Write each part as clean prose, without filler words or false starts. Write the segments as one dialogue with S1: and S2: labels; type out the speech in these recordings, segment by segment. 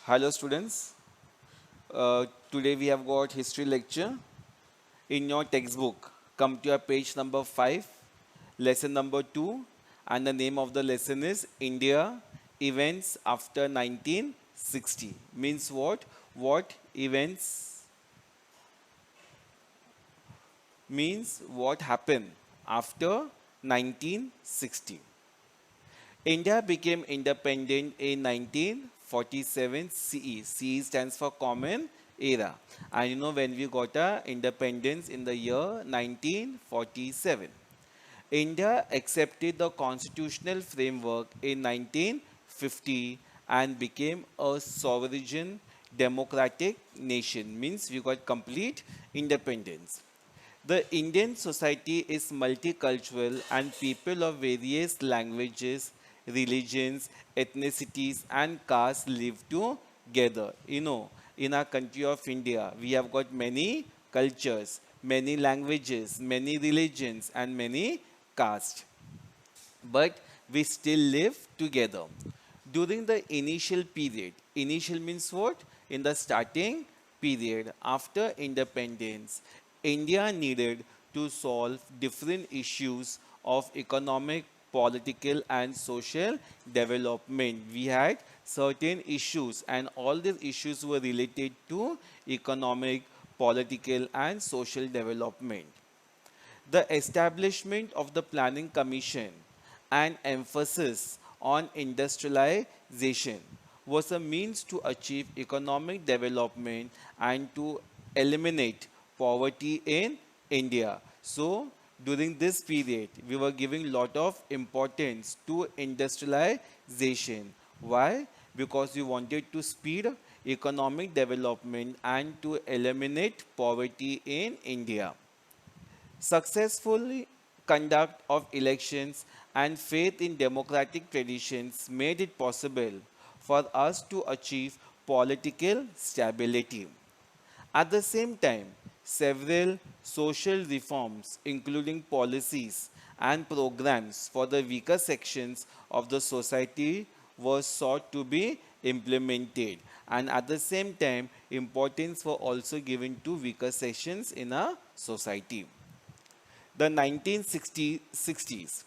S1: Hello students, today we have got history lecture. In your textbook, come to your page number 5, lesson number 2, and the name of the lesson is India Events After 1960. Means what? What events means what happened after 1960. India became independent in 1947 CE. CE stands for Common Era. And you know when we got our independence in the year 1947. India accepted the constitutional framework in 1950 and became a sovereign democratic nation. Means we got complete independence. The Indian society is multicultural and people of various languages, religions, ethnicities, and castes live together. In our country of India, we have got many cultures, many languages, many religions, and many castes, but we still live together. During the initial means what? In the starting period after independence, India needed to solve different issues of economic, political, and social development. We had certain issues, and all these issues were related to economic, political, and social development. The establishment of the Planning Commission and emphasis on industrialization was a means to achieve economic development and to eliminate poverty in India. So, during this period, we were giving lot of importance to industrialization. Why? Because we wanted to speed economic development and to eliminate poverty in India. Successful conduct of elections and faith in democratic traditions made it possible for us to achieve political stability. At the same time, several social reforms, including policies and programs for the weaker sections of the society, were sought to be implemented. And at the same time, importance were also given to weaker sections in a society. The 1960s.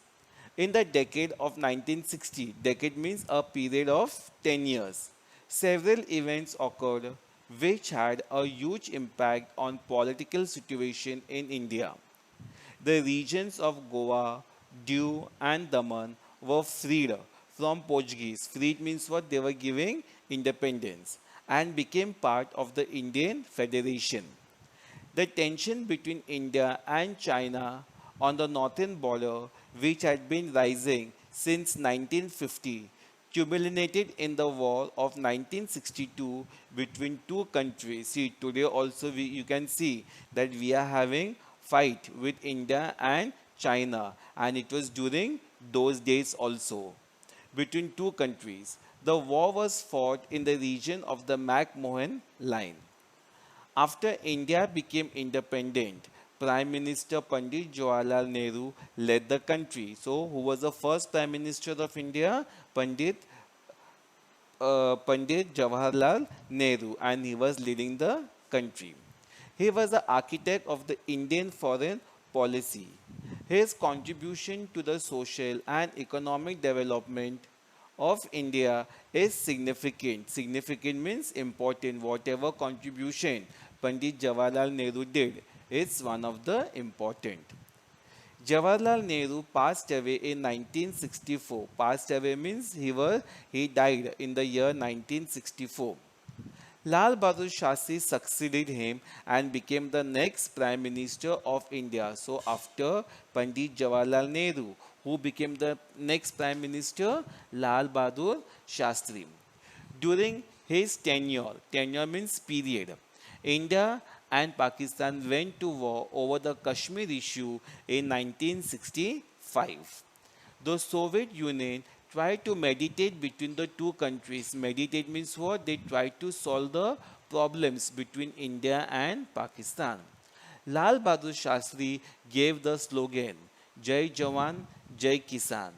S1: In the decade of 1960, decade means a period of 10 years, several events occurred which had a huge impact on political situation in India. The regions of Goa, Diu and Daman were freed from Portuguese. Freed means what? They were giving independence and became part of the Indian Federation. The tension between India and China on the northern border, which had been rising since 1950, culminated in the war of 1962 between two countries. See, today also you can see that we are having fight with India and China, and it was during those days also between two countries. The war was fought in the region of the McMahon Line. After India became independent, Prime Minister Pandit Jawaharlal Nehru led the country. So, who was the first Prime Minister of India? Pandit Jawaharlal Nehru, and he was leading the country. He was the architect of the Indian foreign policy. His contribution to the social and economic development of India is significant. Significant means important. Whatever contribution Pandit Jawaharlal Nehru did is one of the important. Jawaharlal Nehru passed away in 1964. Passed away means he died in the year 1964. Lal Bahadur Shastri succeeded him and became the next Prime Minister of India. So after Pandit Jawaharlal Nehru, who became the next Prime Minister? Lal Bahadur Shastri. During his tenure means period, India and Pakistan went to war over the Kashmir issue in 1965. The Soviet Union tried to mediate between the two countries. Mediate means what? They tried to solve the problems between India and Pakistan. Lal Bahadur Shastri gave the slogan Jai Jawan, Jai Kisan.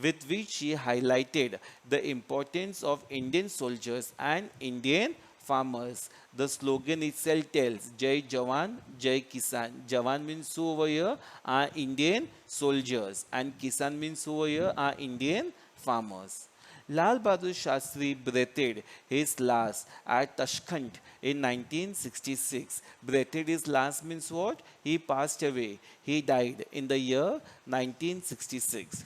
S1: with which she highlighted the importance of Indian soldiers and Indian farmers. The slogan itself tells Jai Jawan, Jai Kisan. Jawan means who over here are Indian soldiers, and Kisan means who over here are Indian farmers. Lal Bahadur Shastri breathed his last at Tashkent in 1966. Breathed his last means what? He passed away. He died in the year 1966.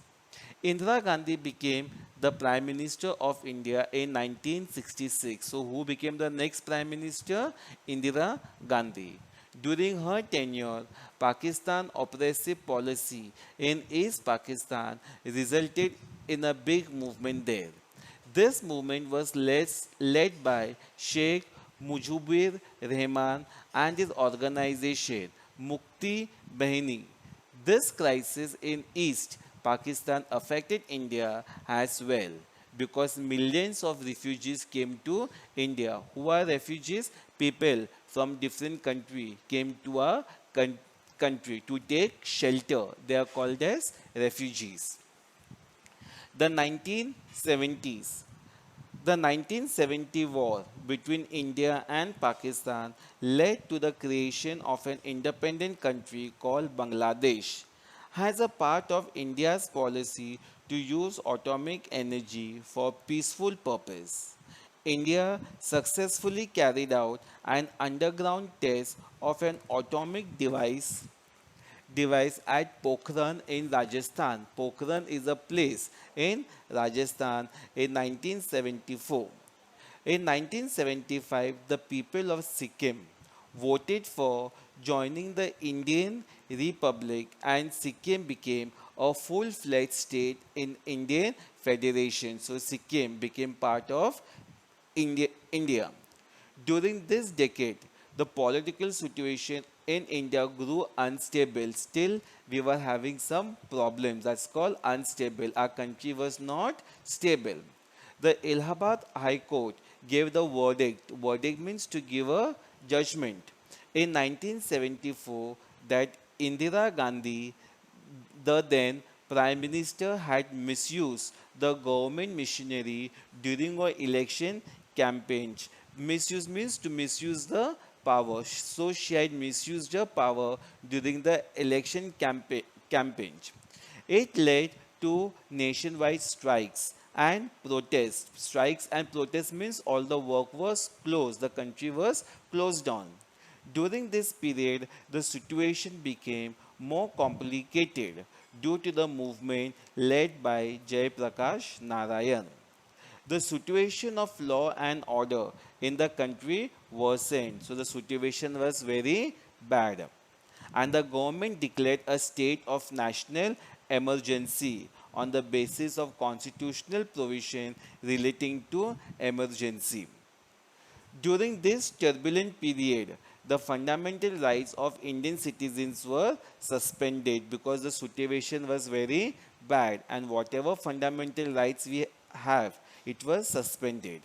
S1: Indira Gandhi became the Prime Minister of India in 1966. So, who became the next Prime Minister? Indira Gandhi. During her tenure, Pakistan oppressive policy in East Pakistan resulted in a big movement there. This movement was led by Sheikh Mujibur Rahman and his organization Mukti Bahini. This crisis in East Pakistan affected India as well because millions of refugees came to India. Who are refugees? People from different countries came to our country to take shelter. They are called as refugees. The 1970s. The 1970 war between India and Pakistan led to the creation of an independent country called Bangladesh. As a part of India's policy to use atomic energy for peaceful purpose, India successfully carried out an underground test of an atomic device at Pokhran in Rajasthan. Pokhran is a place in Rajasthan in 1974. In 1975, the people of Sikkim voted for joining the Indian Republic and Sikkim became a full-fledged state in Indian Federation. So Sikkim became part of India. During this decade, the political situation in India grew unstable. Still, we were having some problems. That's called unstable. Our country was not stable. The Allahabad High Court gave the verdict. Verdict means to give a judgment in 1974 that Indira Gandhi, the then Prime Minister, had misused the government machinery during her election campaign. Misuse means to misuse the power. So she had misused her power during the election campaign. It led to nationwide strikes and protests. Strikes and protests means all the work was closed, the country was closed down. During this period, the situation became more complicated due to the movement led by Jay Prakash Narayan. The situation of law and order in the country worsened. So the situation was very bad. And the government declared a state of national emergency on the basis of constitutional provision relating to emergency. During this turbulent period, the fundamental rights of Indian citizens were suspended because the situation was very bad and whatever fundamental rights we have, it was suspended.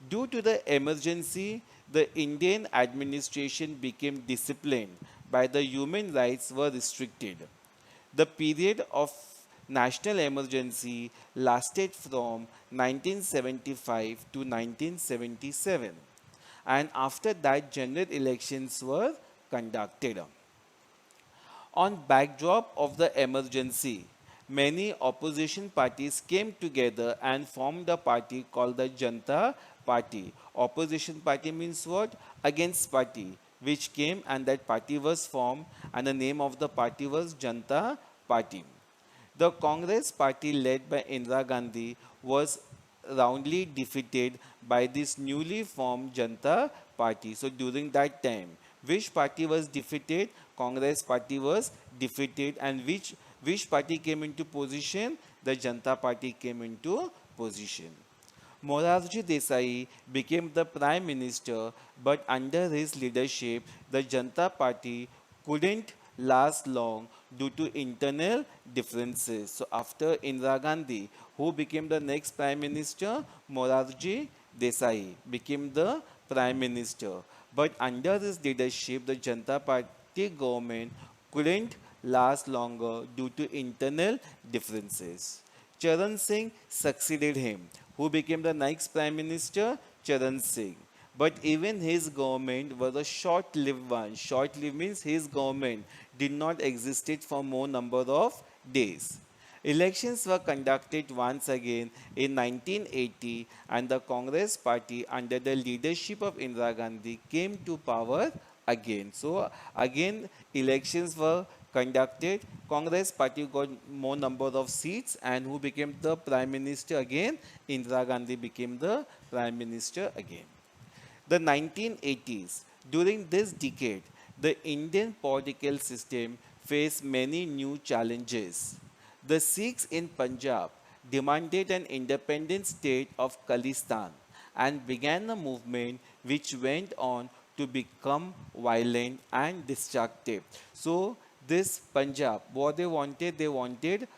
S1: Due to the emergency, the Indian administration became disciplined by the human rights were restricted. The period of national emergency lasted from 1975 to 1977 and after that general elections were conducted. On backdrop of the emergency, many opposition parties came together and formed a party called the Janta Party. Opposition party means what? Against party, which came and that party was formed and the name of the party was Janta Party. The Congress party led by Indira Gandhi was roundly defeated by this newly formed Janta Party. So during that time, which party was defeated? Congress party was defeated and which party came into position? The Janta Party came into position. Morarji Desai became the Prime Minister, but under his leadership, the Janta Party couldn't last long due to internal differences. So after Indira Gandhi, who became the next Prime Minister? Morarji Desai became the Prime Minister. But under his leadership, the Janta Party government couldn't last longer due to internal differences. Charan Singh succeeded him. Who became the next Prime Minister? Charan Singh. But even his government was a short-lived one. Short-lived means his government did not exist for more number of days. Elections were conducted once again in 1980 and the Congress party under the leadership of Indira Gandhi came to power again. So again elections were conducted. Congress party got more number of seats and who became the prime minister again? Indira Gandhi became the prime minister again. The 1980s. During this decade, the Indian political system faced many new challenges. The Sikhs in Punjab demanded an independent state of Khalistan and began a movement which went on to become violent and destructive. So, this Punjab, what they wanted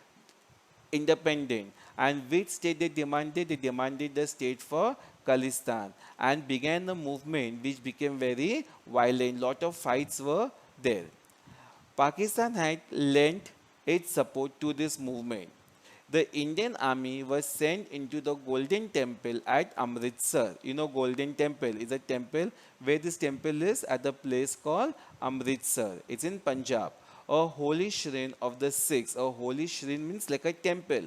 S1: independent. And which state they demanded? They demanded the state for Khalistan and began a movement which became very violent. Lot of fights were there. Pakistan had lent its support to this movement. The Indian army was sent into the Golden Temple at Amritsar. You know, Golden Temple is a temple where this temple is at the place called Amritsar. It's in Punjab. A holy shrine of the Sikhs. A holy shrine means like a temple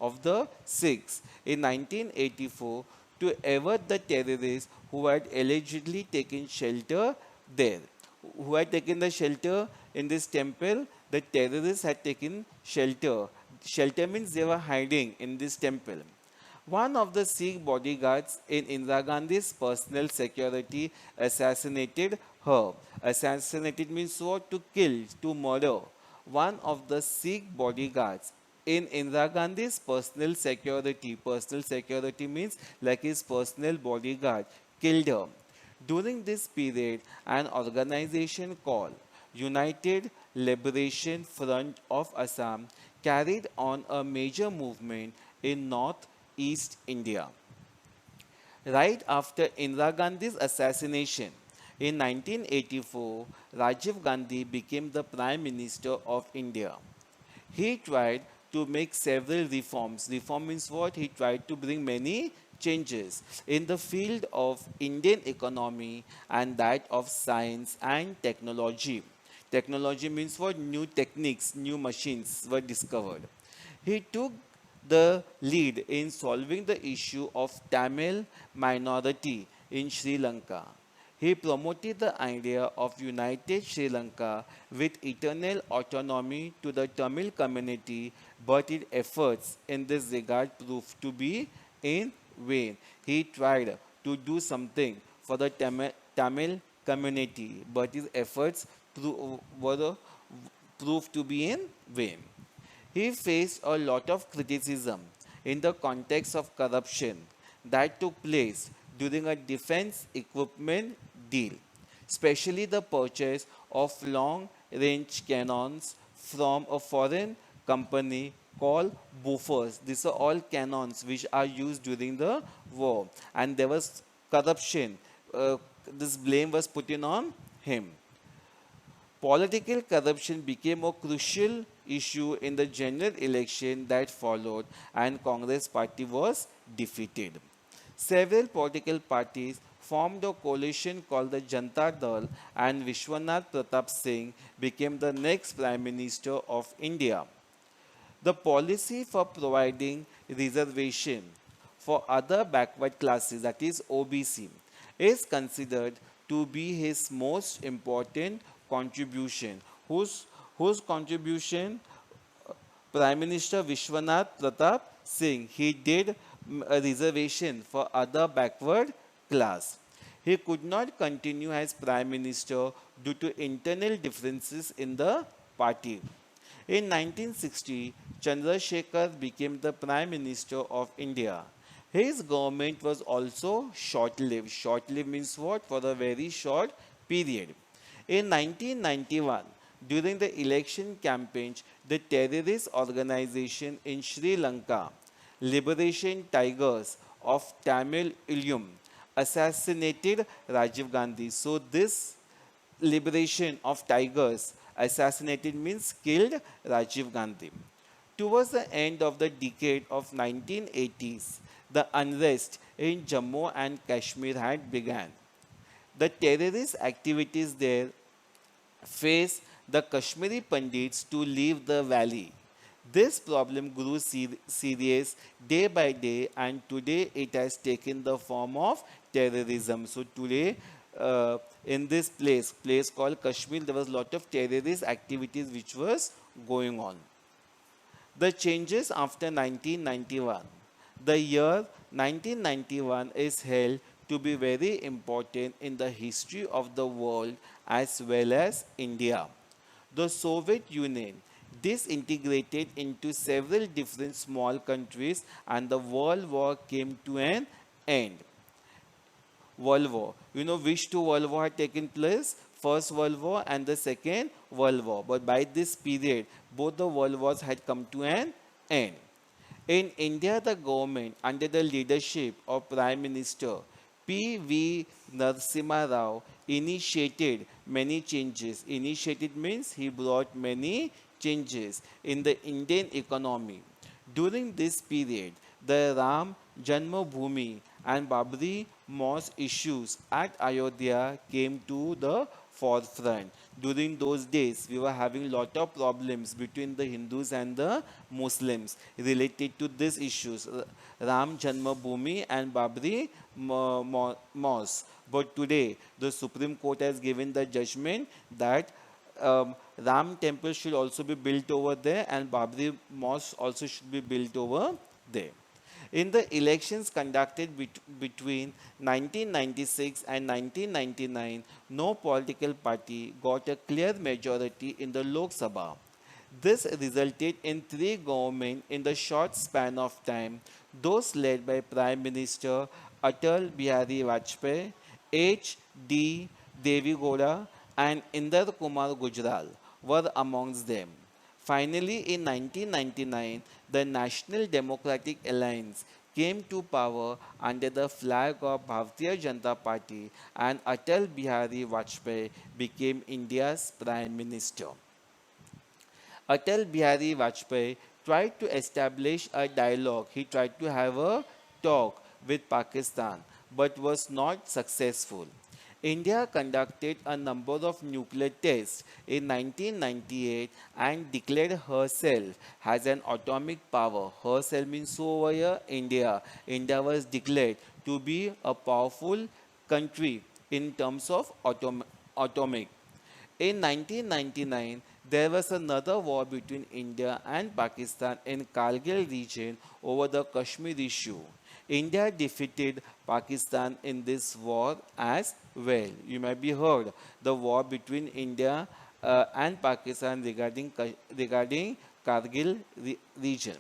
S1: of the Sikhs in 1984 to avert the terrorists who had allegedly taken shelter there. Who had taken the shelter in this temple? The terrorists had taken shelter. Shelter means they were hiding in this temple. One of the Sikh bodyguards in Indira Gandhi's personal security assassinated her. Assassinated means what? To kill, to murder. One of the Sikh bodyguards in Indira Gandhi's personal security means like his personal bodyguard, killed her. During this period, an organization called United Liberation Front of Assam carried on a major movement in northeast India. Right after Indira Gandhi's assassination in 1984, Rajiv Gandhi became the Prime Minister of India. He tried to make several reforms. Reform means what? He tried to bring many changes in the field of Indian economy and that of science and technology. Technology means what? New techniques, new machines were discovered. He took the lead in solving the issue of Tamil minority in Sri Lanka. He promoted the idea of united Sri Lanka with eternal autonomy to the Tamil community, but his efforts in this regard proved to be in vain. He tried to do something for the Tamil community, but his efforts proved to be in vain. He faced a lot of criticism in the context of corruption that took place during a defense equipment deal, especially the purchase of long range cannons from a foreign company called Bofors. These are all cannons which are used during the war, and there was corruption. This blame was put in on him. Political corruption became a crucial issue in the general election that followed, and Congress party was defeated. Several political parties formed a coalition called the Janata Dal, and Vishwanath Pratap Singh became the next Prime Minister of India. The policy for providing reservation for other backward classes, that is OBC, is considered to be his most important contribution. Whose contribution? Prime Minister Vishwanath Pratap Singh. He did a reservation for other backward class. He could not continue as Prime Minister due to internal differences in the party. In 1960, Chandrasekhar became the Prime Minister of India. His government was also short lived. Short lived means what? For a very short period. In 1991, during the election campaigns, the terrorist organization in Sri Lanka, Liberation Tigers of Tamil Eelam, assassinated Rajiv Gandhi. So, this liberation of tigers assassinated means killed Rajiv Gandhi. Towards the end of the decade of 1980s, the unrest in Jammu and Kashmir had begun. The terrorist activities there faced the Kashmiri Pandits to leave the valley. This problem grew serious day by day, and today it has taken the form of terrorism. So today, in this place called Kashmir, there was a lot of terrorist activities which was going on. The changes after 1991. The year 1991 is held to be very important in the history of the world as well as India. The Soviet Union disintegrated into several different small countries and the World War came to an end. World War. You know which two World War had taken place? First World War and the Second World War. But by this period, both the World Wars had come to an end. In India, the government, under the leadership of Prime Minister P.V. Narasimha Rao, initiated many changes. Initiated means he brought many changes in the Indian economy. During this period, the Ram Janmabhoomi and Babri Mosque issues at Ayodhya came to the forefront. During those days, we were having lot of problems between the Hindus and the Muslims related to these issues, Ram Janmabhoomi and Babri Mosque. But today, the Supreme Court has given the judgment that Ram temple should also be built over there and Babri Mosque also should be built over there. In the elections conducted between 1996 and 1999, no political party got a clear majority in the Lok Sabha. This resulted in three governments in the short span of time, those led by Prime Minister Atal Bihari Vajpayee, H.D. Devi Gowda, and Inder Kumar Gujral were amongst them. Finally, in 1999, the National Democratic Alliance came to power under the flag of Bharatiya Janata Party and Atal Bihari Vajpayee became India's Prime Minister. Atal Bihari Vajpayee tried to establish a dialogue. He tried to have a talk with Pakistan but was not successful. India conducted a number of nuclear tests in 1998 and declared herself as an atomic power. Herself means so over here, India. India was declared to be a powerful country in terms of atomic. In 1999, there was another war between India and Pakistan in Kargil region over the Kashmir issue. India defeated Pakistan in this war as well. You might be heard the war between India and Pakistan regarding Kargil region.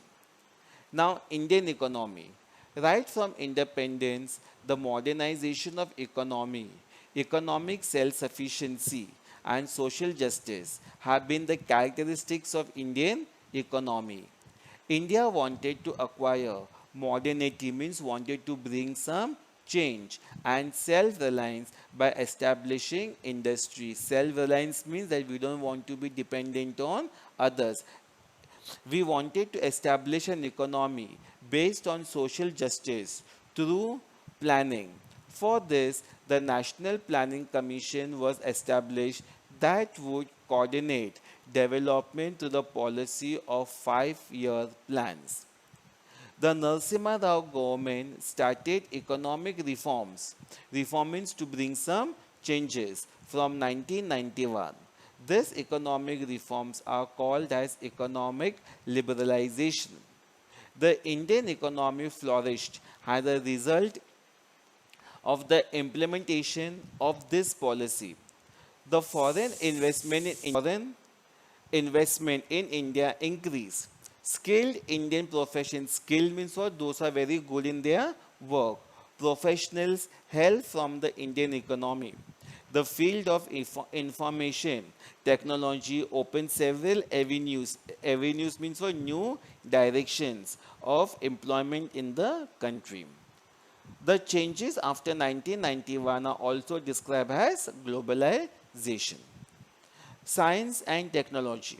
S1: Now, Indian economy. Right from independence, the modernization of economy, economic self-sufficiency, and social justice have been the characteristics of Indian economy. India wanted to acquire modernity means wanted to bring some change and self-reliance by establishing industry. Self-reliance means that we don't want to be dependent on others. We wanted to establish an economy based on social justice through planning. For this, the National Planning Commission was established that would coordinate development to the policy of 5-year plans. The Narasimha Rao government started economic reforms to bring some changes from 1991. These economic reforms are called as economic liberalization. The Indian economy flourished as a result of the implementation of this policy. The foreign investment in India increased. Skilled Indian professions, skilled means what? Those are very good in their work. Professionals help from the Indian economy. The field of information technology opened several avenues. Avenues means for new directions of employment in the country. The changes after 1991 are also described as globalization. Science and technology.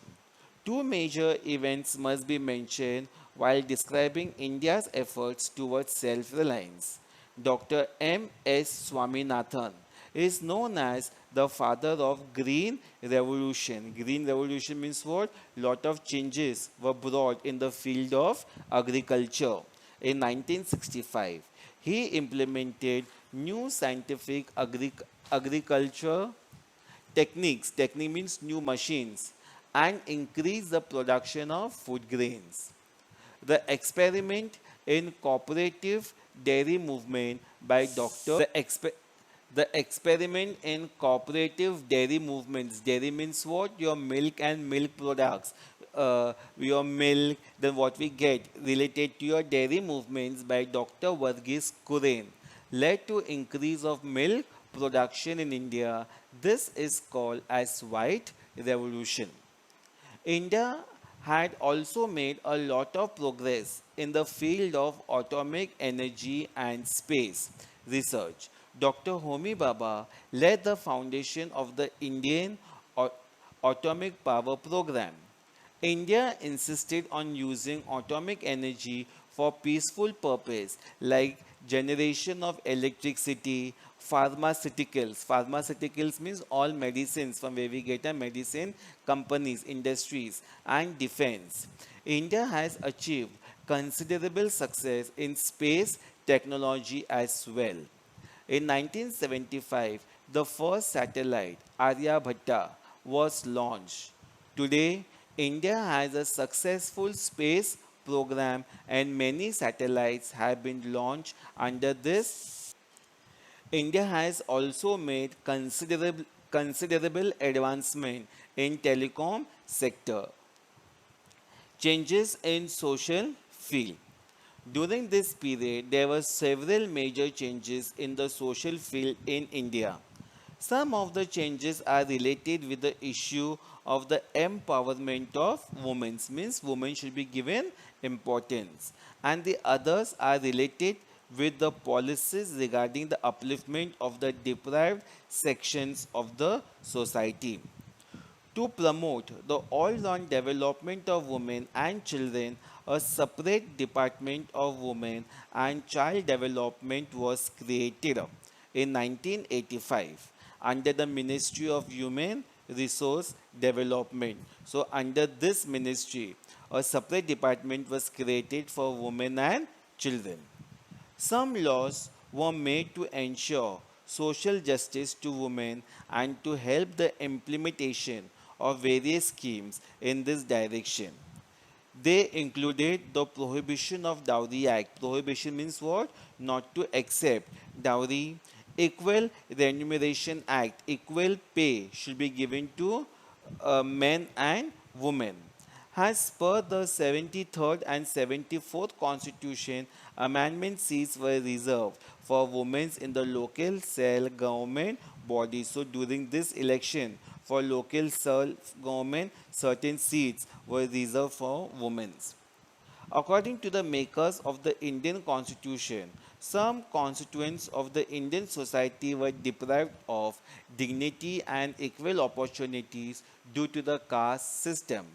S1: Two major events must be mentioned while describing India's efforts towards self reliance. Dr. M. S. Swaminathan is known as the father of Green Revolution. Green Revolution means what? Lot of changes were brought in the field of agriculture. In 1965, he implemented new scientific agriculture techniques. Technique means new machines and increase the production of food grains. The experiment in cooperative dairy movement by Dr. The experiment in cooperative dairy movements. Dairy means what? Your milk and milk products. Your milk, then what we get related to your dairy movements by Dr. Varghese Kuren led to increase of milk production in India. This is called as white revolution. India had also made a lot of progress in the field of atomic energy and space research. Dr. Homi Bhabha led the foundation of the Indian A- Atomic Power Program. India insisted on using atomic energy for peaceful purpose like generation of electricity, pharmaceuticals. Pharmaceuticals means all medicines from where we get a medicine, companies, industries, and defense. India has achieved considerable success in space technology as well. In 1975, the first satellite, Aryabhatta, was launched. Today, India has a successful space program and many satellites have been launched under this. India has also made considerable advancement in telecom sector. Changes in social field. During this period, there were several major changes in the social field in India. Some of the changes are related with the issue of the empowerment of women, means women should be given importance, and the others are related with the policies regarding the upliftment of the deprived sections of the society. To promote the all-round development of women and children, a separate department of women and child development was created in 1985 under the Ministry of Human Resource Development. So under this ministry, a separate department was created for women and children. Some laws were made to ensure social justice to women and to help the implementation of various schemes in this direction. They included the Prohibition of Dowry Act. Prohibition means what? Not to accept dowry. Equal Remuneration Act. Equal pay should be given to men and women. As per the 73rd and 74th Constitution, amendment seats were reserved for women in the local self government bodies. So during this election for local self government, certain seats were reserved for women. According to the makers of the Indian Constitution, some constituents of the Indian society were deprived of dignity and equal opportunities due to the caste system.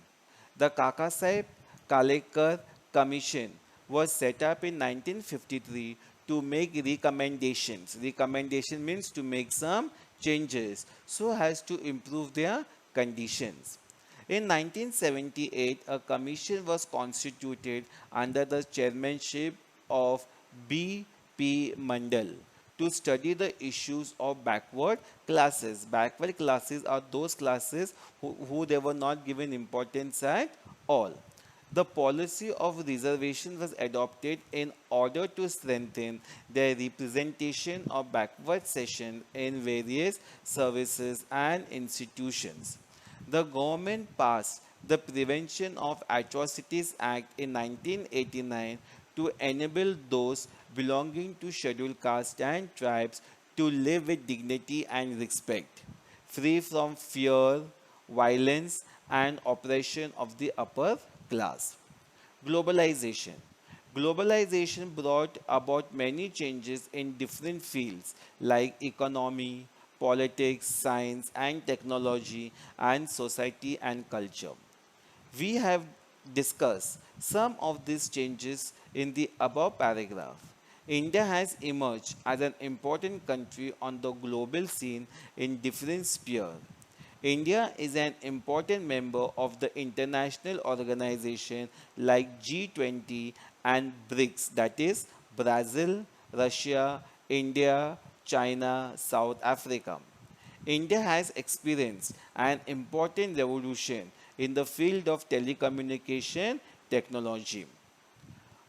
S1: The Kakasai Kalekar Commission was set up in 1953 to make recommendations. Recommendation means to make some changes so as to improve their conditions. In 1978, a commission was constituted under the chairmanship of B. P. Mandal to study the issues of backward classes. Backward classes are those classes who they were not given importance at all. The policy of reservation was adopted in order to strengthen the representation of backward section in various services and institutions. The government passed the Prevention of Atrocities Act in 1989 to enable those belonging to scheduled castes and tribes to live with dignity and respect, free from fear, violence, and oppression of the upper class. Globalization. Globalization brought about many changes in different fields like economy, politics, science and technology, and society and culture. We have discussed some of these changes in the above paragraph. India has emerged as an important country on the global scene in different spheres. India is an important member of the international organization like G20 and BRICS, that is Brazil, Russia, India, China, South Africa. India has experienced an important revolution in the field of telecommunication technology.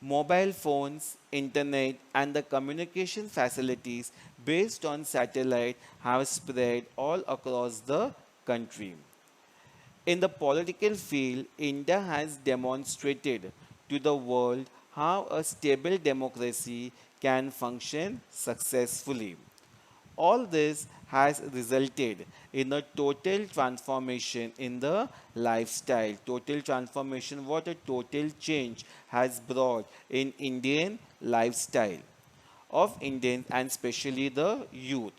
S1: Mobile phones, internet, and the communication facilities based on satellite have spread all across the country. In the political field, India has demonstrated to the world how a stable democracy can function successfully. All this has resulted in a total transformation in the lifestyle. Total transformation, what a total change has brought in Indian lifestyle of Indians and especially the youth.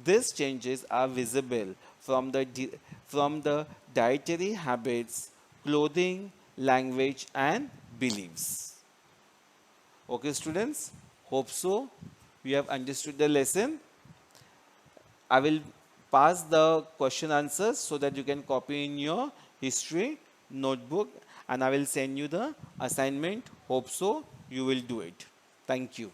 S1: These changes are visible from the dietary habits, clothing, language, and beliefs. Okay, students, hope so. You have understood the lesson. I will pass the question answers so that you can copy in your history notebook, and I will send you the assignment. Hope so. You will do it. Thank you.